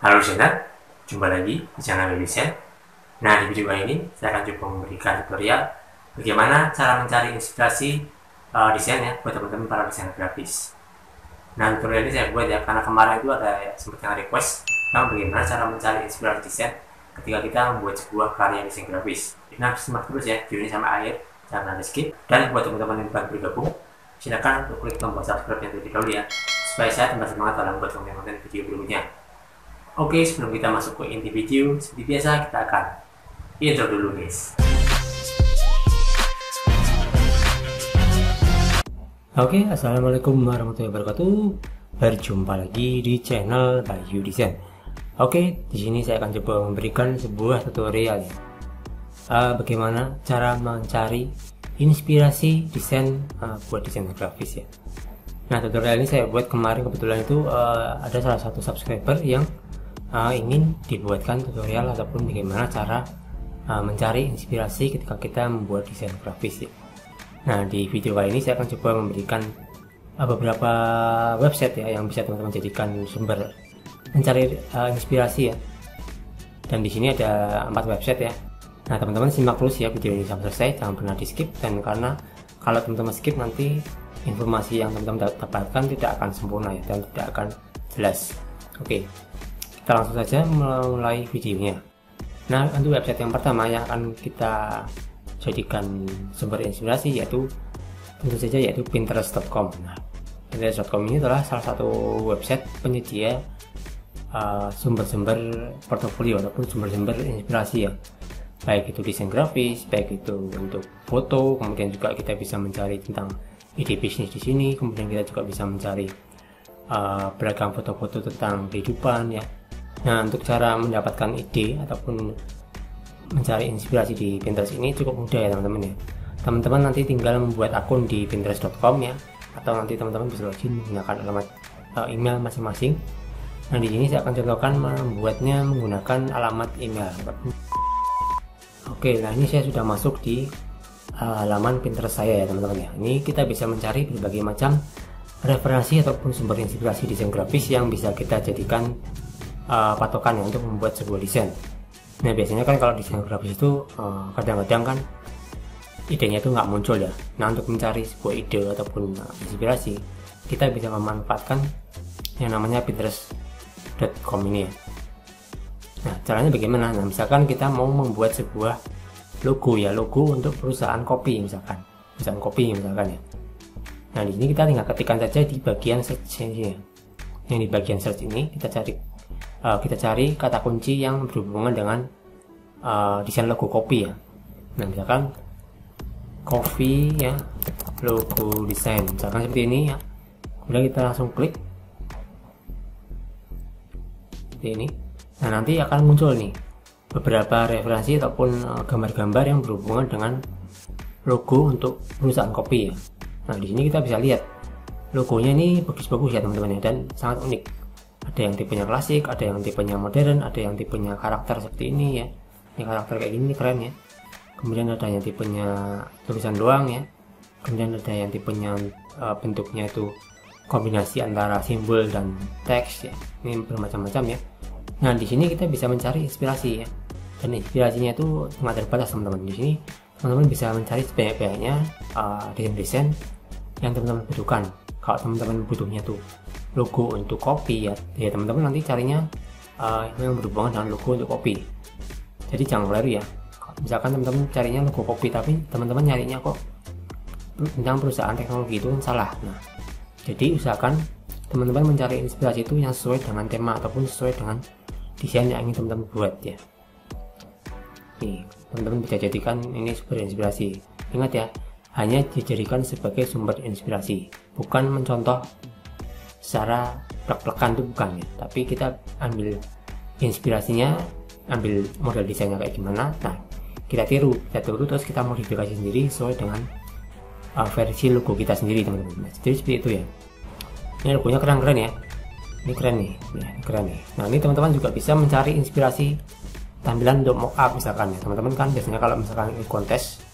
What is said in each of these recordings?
Halo listener, jumpa lagi di channel Desain. Nah, di video kali ini saya akan coba memberikan tutorial bagaimana cara mencari inspirasi desain ya buat teman-teman para desainer grafis. Nah, tutorial ini saya buat ya karena kemarin itu ada sempat yang request bagaimana cara mencari inspirasi desain ketika kita membuat sebuah karya desain grafis. Nah, simak terus ya video ini sampai akhir, jangan di skip. Dan buat teman-teman yang baru bergabung, silakan untuk klik tombol subscribe yang terlebih dahulu ya, supaya saya tambah semangat dalam membuat konten-konten video berikutnya. Oke, sebelum kita masuk ke inti video, seperti biasa kita akan intro dulu guys. Oke, assalamualaikum warahmatullahi wabarakatuh. Berjumpa lagi di channel Bayu Desain. Oke, di sini saya akan coba memberikan sebuah tutorial ya. Bagaimana cara mencari inspirasi desain buat desain grafis ya. Nah, tutorial ini saya buat kemarin kebetulan itu ada salah satu subscriber yang ingin dibuatkan tutorial ataupun bagaimana cara mencari inspirasi ketika kita membuat desain grafis ya. Nah, di video kali ini saya akan coba memberikan beberapa website ya yang bisa teman-teman jadikan sumber mencari inspirasi ya. Dan di sini ada 4 website ya. Nah, teman-teman simak terus ya video ini sampai selesai, jangan pernah di skip, dan karena kalau teman-teman skip nanti informasi yang teman-teman dapatkan tidak akan sempurna ya, dan tidak akan jelas. Oke, kita langsung saja mulai videonya. Nah, untuk website yang pertama yang akan kita jadikan sumber inspirasi yaitu tentu saja yaitu pinterest.com. Nah, pinterest.com ini adalah salah satu website penyedia sumber-sumber portofolio ataupun sumber-sumber inspirasi ya, baik itu desain grafis, baik itu untuk foto, kemudian juga kita bisa mencari tentang ide bisnis di sini, kemudian kita juga bisa mencari beragam foto-foto tentang kehidupan ya. Nah, untuk cara mendapatkan ide ataupun mencari inspirasi di Pinterest ini cukup mudah ya teman-teman ya. Teman-teman nanti tinggal membuat akun di pinterest.com ya, atau nanti teman-teman bisa login menggunakan alamat email masing-masing. Nah, di sini saya akan contohkan membuatnya menggunakan alamat email. Oke, nah ini saya sudah masuk di halaman Pinterest saya ya teman-teman ya. Ini kita bisa mencari berbagai macam referensi ataupun sumber inspirasi desain grafis yang bisa kita jadikan patokan ya untuk membuat sebuah desain. Nah, biasanya kan kalau desain grafis itu kadang-kadang kan idenya itu nggak muncul ya. Nah, untuk mencari sebuah ide ataupun inspirasi, kita bisa memanfaatkan yang namanya pinterest.com ini ya. Nah, caranya bagaimana? Nah, misalkan kita mau membuat sebuah logo ya, logo untuk perusahaan kopi misalkan ya. Nah, di sini kita tinggal ketikkan saja di bagian search ini ya. Yang di bagian search ini kita cari kata kunci yang berhubungan dengan desain logo kopi ya. Nah, misalkan coffee ya, logo desain misalkan seperti ini ya. Kemudian kita langsung klik seperti ini. Nah, nanti akan muncul nih beberapa referensi ataupun gambar-gambar yang berhubungan dengan logo untuk perusahaan kopi ya. Nah, di sini kita bisa lihat logonya ini bagus-bagus ya teman-teman ya, dan sangat unik. Ada yang tipenya klasik, ada yang tipenya modern, ada yang tipenya karakter seperti ini ya. Ini karakter kayak gini keren ya. Kemudian ada yang tipenya tulisan doang ya. Kemudian ada yang tipenya bentuknya itu kombinasi antara simbol dan teks ya. Ini bermacam-macam ya. Nah, di sini kita bisa mencari inspirasi ya. Dan inspirasinya itu sangat terbatas teman-teman. Di sini teman-teman bisa mencari sebanyak-banyaknya desain-desain yang teman-teman butuhkan. Kalau teman-teman butuhnya tuh logo untuk kopi ya, teman-teman nanti carinya yang berhubungan dengan logo untuk kopi. Jadi jangan keliru ya. Misalkan teman-teman carinya logo kopi tapi teman-teman nyarinya kok tentang perusahaan teknologi, itu kan salah. Nah, jadi usahakan teman-teman mencari inspirasi itu yang sesuai dengan tema ataupun sesuai dengan desain yang ingin teman-teman buat ya. Nih, teman-teman bisa jadikan ini sumber inspirasi. Ingat ya, hanya dijadikan sebagai sumber inspirasi, bukan mencontoh secara plek-plekan, itu bukan ya. Tapi kita ambil inspirasinya, ambil model desainnya kayak gimana. Nah, kita tiru terus kita modifikasi sendiri sesuai dengan versi logo kita sendiri teman-teman. Nah, jadi seperti itu ya. Ini logonya keren-keren ya. Ini keren nih, ya, keren nih. Nah, ini teman-teman juga bisa mencari inspirasi tampilan untuk mockup misalkan ya. Teman-teman kan biasanya kalau misalkan ikut kontes,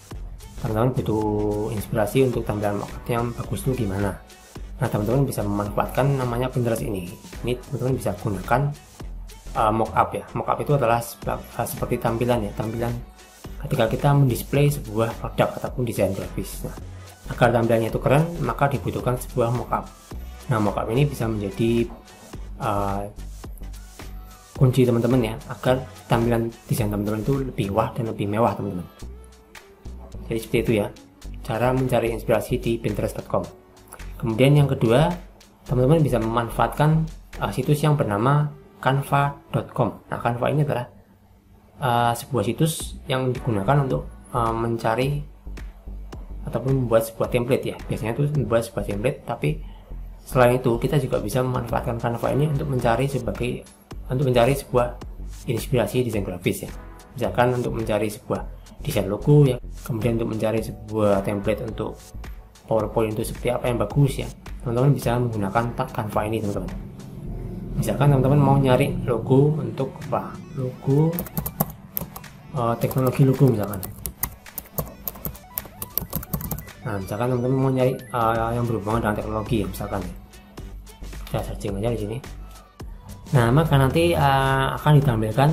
teman-teman butuh inspirasi untuk tampilan mockup yang bagus itu gimana. Nah, teman-teman bisa memanfaatkan namanya Pinterest ini. Ini teman-teman bisa gunakan mockup ya. Mockup itu adalah seperti tampilan ya, tampilan ketika kita mendisplay sebuah produk ataupun desain grafis. Nah, agar tampilannya itu keren, maka dibutuhkan sebuah mockup. Nah, mockup ini bisa menjadi kunci teman-teman ya, agar tampilan desain teman-teman itu lebih wah dan lebih mewah teman-teman. Jadi seperti itu ya, cara mencari inspirasi di pinterest.com. Kemudian yang kedua, teman-teman bisa memanfaatkan situs yang bernama canva.com. Nah, Canva ini adalah sebuah situs yang digunakan untuk mencari ataupun membuat sebuah template ya. Biasanya itu membuat sebuah template, tapi selain itu kita juga bisa memanfaatkan Canva ini untuk mencari sebuah inspirasi desain grafis ya. Misalkan untuk mencari sebuah desain logo ya, kemudian untuk mencari sebuah template untuk PowerPoint itu seperti apa yang bagus ya. Teman-teman bisa menggunakan Canva ini teman-teman. Misalkan teman-teman mau nyari logo untuk apa? Logo teknologi logo misalkan. Nah, misalkan teman-teman mau nyari yang berhubungan dengan teknologi ya, misalkan ya. Saya searching aja di sini. Nah, maka nanti akan ditampilkan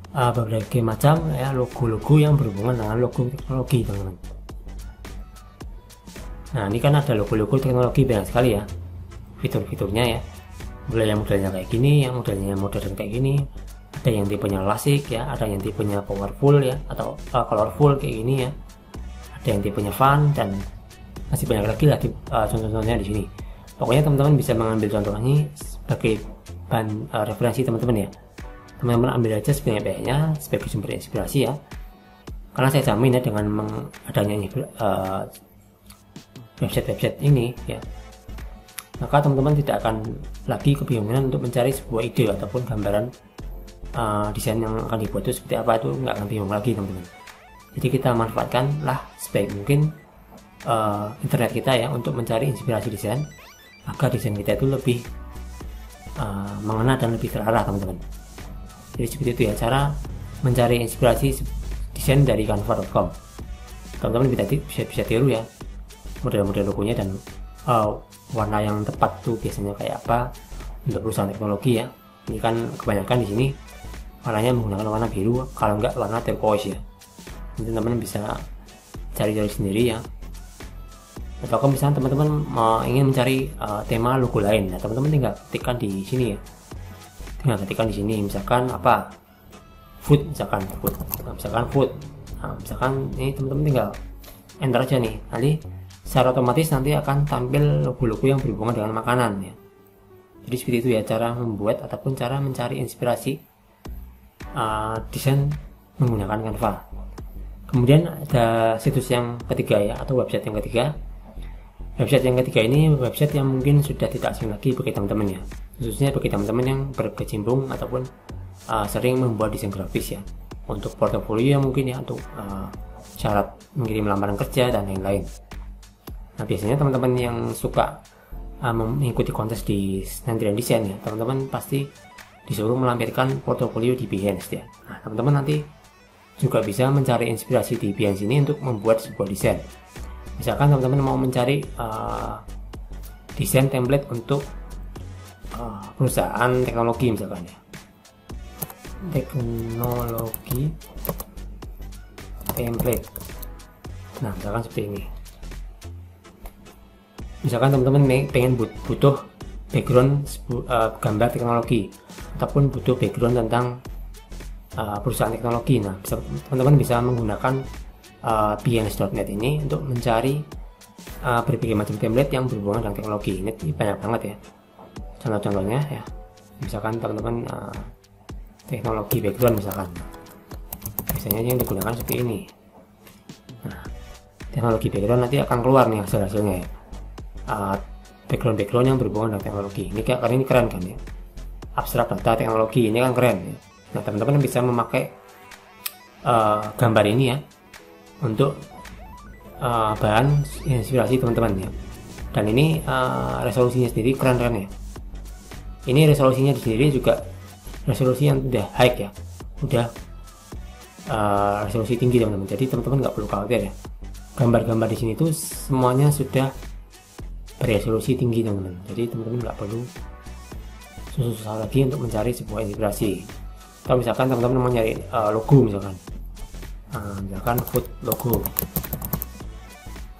berbagai macam ya logo-logo yang berhubungan dengan logo teknologi teman-teman. Nah, ini kan ada logo-logo teknologi banyak sekali ya fitur-fiturnya ya. Mulai yang modelnya kayak gini, yang modelnya modern kayak gini, ada yang tipenya klasik ya, ada yang tipenya powerful ya, atau colorful kayak gini ya, ada yang tipenya fun, dan masih banyak lagi lah contoh-contohnya di sini. Pokoknya teman-teman bisa mengambil contoh ini sebagai bahan referensi teman-teman ya. Teman-teman ambil aja sebanyak-banyaknya sebagai sumber inspirasi ya, karena saya jamin ya dengan adanya website-website ini ya, maka teman-teman tidak akan lagi kebingungan untuk mencari sebuah ide ataupun gambaran desain yang akan dibuat itu seperti apa, itu nggak akan bingung lagi teman-teman. Jadi kita manfaatkanlah sebaik mungkin internet kita ya untuk mencari inspirasi desain, agar desain kita itu lebih mengena dan lebih terarah teman-teman. Jadi seperti itu ya cara mencari inspirasi desain dari canva.com. Teman-teman bisa tiru ya model-model logonya dan warna yang tepat tuh biasanya kayak apa untuk perusahaan teknologi ya. Ini kan kebanyakan di sini warnanya menggunakan warna biru, kalau enggak warna turquoise ya. Jadi teman-teman bisa cari-cari sendiri ya. Atau kalau misalnya teman-teman ingin mencari tema logo lain, nah teman-teman tinggal ketikkan di sini ya. Tinggal ketikkan di sini, misalkan apa, food, misalkan food, nah, misalkan food. Nah, misalkan ini teman-teman tinggal enter aja nih, nanti secara otomatis nanti akan tampil logo-logo yang berhubungan dengan makanan ya. Jadi seperti itu ya cara membuat ataupun cara mencari inspirasi desain menggunakan Canva. Kemudian ada situs yang ketiga ya, atau website yang ketiga. Website yang ketiga ini website yang mungkin sudah tidak asing lagi bagi teman-teman ya, khususnya bagi teman-teman yang berkecimpung ataupun sering membuat desain grafis ya, untuk portofolio mungkin ya, untuk syarat mengirim lamaran kerja dan lain-lain. Nah, biasanya teman-teman yang suka mengikuti kontes di Nandrian Design ya, teman-teman pasti disuruh melampirkan portofolio di Behance ya. Nah, teman-teman nanti juga bisa mencari inspirasi di Behance ini untuk membuat sebuah desain. Misalkan teman-teman mau mencari desain template untuk perusahaan teknologi misalkan ya, teknologi template. Nah, misalkan seperti ini. Misalkan teman-teman pengen butuh background gambar teknologi ataupun butuh background tentang perusahaan teknologi. Nah, teman-teman bisa menggunakan behance.net ini untuk mencari berbagai macam template yang berhubungan dengan teknologi. Ini banyak banget ya contoh-contohnya ya. Misalkan teman-teman teknologi background misalkan, biasanya yang digunakan seperti ini. Nah, teknologi background nanti akan keluar nih hasil-hasilnya ya. Background yang berhubungan dengan teknologi. Ini kali ini keren kan ya. Abstrak data teknologi ini kan keren ya. Nah, teman-teman bisa memakai gambar ini ya untuk bahan inspirasi teman-teman ya. Dan ini resolusinya sendiri keren-keren ya. Ini resolusinya sendiri juga resolusi yang udah high ya, udah resolusi tinggi teman-teman. Jadi teman-teman nggak perlu khawatir ya. Gambar-gambar di sini tuh semuanya sudah beresolusi tinggi teman-teman. Jadi teman-teman nggak perlu susah-susah lagi untuk mencari sebuah inspirasi. atau misalkan teman-teman mau nyari logo misalkan food logo.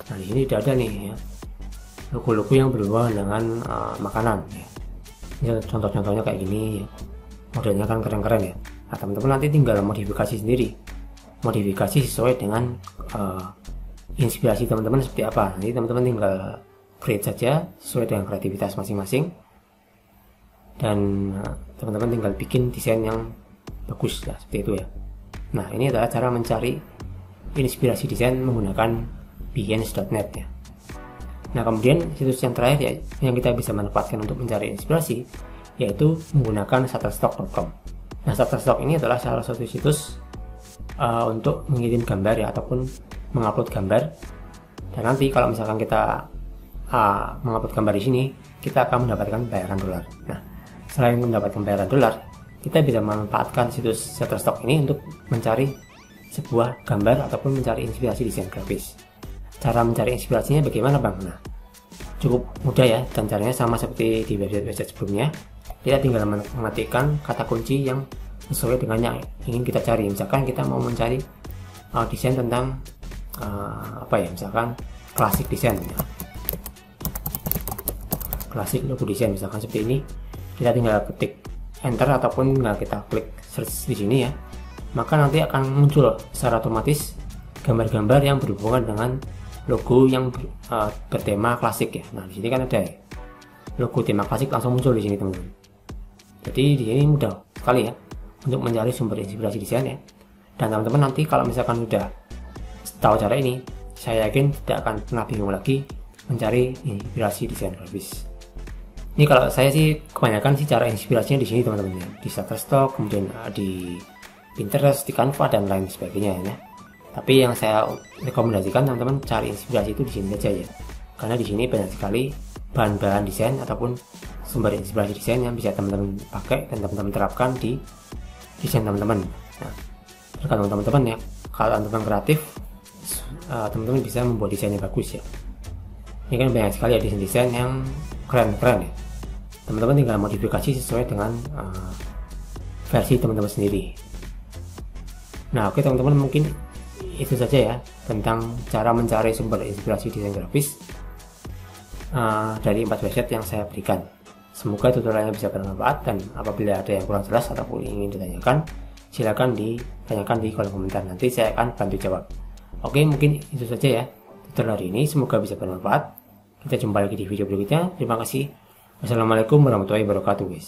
Nah di sini sudah ada nih ya logo-logo yang berhubungan dengan makanan ya. Ini contoh-contohnya kayak gini ya. Modelnya kan keren-keren ya. Nah teman-teman nanti tinggal modifikasi sendiri, modifikasi sesuai dengan inspirasi teman-teman seperti apa. Nanti teman-teman tinggal create saja sesuai dengan kreativitas masing-masing, dan teman-teman tinggal bikin desain yang bagus ya, seperti itu ya. Nah ini adalah cara mencari inspirasi desain menggunakan Behance.net ya. Nah kemudian situs yang terakhir ya, yang kita bisa manfaatkan untuk mencari inspirasi, yaitu menggunakan shutterstock.com. Nah Shutterstock ini adalah salah satu situs untuk mengirim gambar ya, ataupun mengupload gambar. Dan nanti kalau misalkan kita mengupload gambar di sini, kita akan mendapatkan bayaran dolar. Nah selain mendapatkan bayaran dolar, kita bisa memanfaatkan situs Shutterstock ini untuk mencari sebuah gambar ataupun mencari inspirasi desain grafis. Cara mencari inspirasinya bagaimana Bang? Nah cukup mudah ya, dan caranya sama seperti di website sebelumnya. Kita tinggal mengetikkan kata kunci yang sesuai dengan yang ingin kita cari. Misalkan kita mau mencari desain tentang misalkan klasik desain ya. Klasik logo desain misalkan seperti ini. Kita tinggal ketik enter ataupun tinggal kita klik search di sini ya. Maka nanti akan muncul secara otomatis gambar-gambar yang berhubungan dengan logo yang bertema klasik ya. Nah di sini kan ada ya, logo tema klasik langsung muncul di sini teman-teman. Jadi di sini mudah sekali ya untuk mencari sumber inspirasi desain ya. Dan teman-teman nanti kalau misalkan sudah tahu cara ini, saya yakin tidak akan pernah bingung lagi mencari inspirasi desain grafis. Ini kalau saya sih kebanyakan sih cara inspirasinya di sini teman-teman ya, di Shutterstock, kemudian di Pinterest, di Canva dan lain sebagainya ya. Tapi yang saya rekomendasikan teman-teman cari inspirasi itu di sini saja ya, karena di sini banyak sekali bahan-bahan desain ataupun sumber inspirasi desain yang bisa teman-teman pakai dan teman-teman terapkan di desain teman-teman. Nah, tergantung teman-teman ya. Kalau teman-teman kreatif, teman-teman bisa membuat desain yang bagus ya. Ini kan banyak sekali ya desain-desain yang keren-keren ya. Teman-teman tinggal modifikasi sesuai dengan versi teman-teman sendiri. Nah, oke teman-teman, mungkin itu saja ya tentang cara mencari sumber inspirasi desain grafis dari 4 website yang saya berikan. Semoga tutorialnya bisa bermanfaat, dan apabila ada yang kurang jelas ataupun ingin ditanyakan, silakan ditanyakan di kolom komentar, nanti saya akan bantu jawab. Oke, mungkin itu saja ya tutorial hari ini, semoga bisa bermanfaat. Kita jumpa lagi di video berikutnya. Terima kasih. Wassalamualaikum warahmatullahi wabarakatuh guys.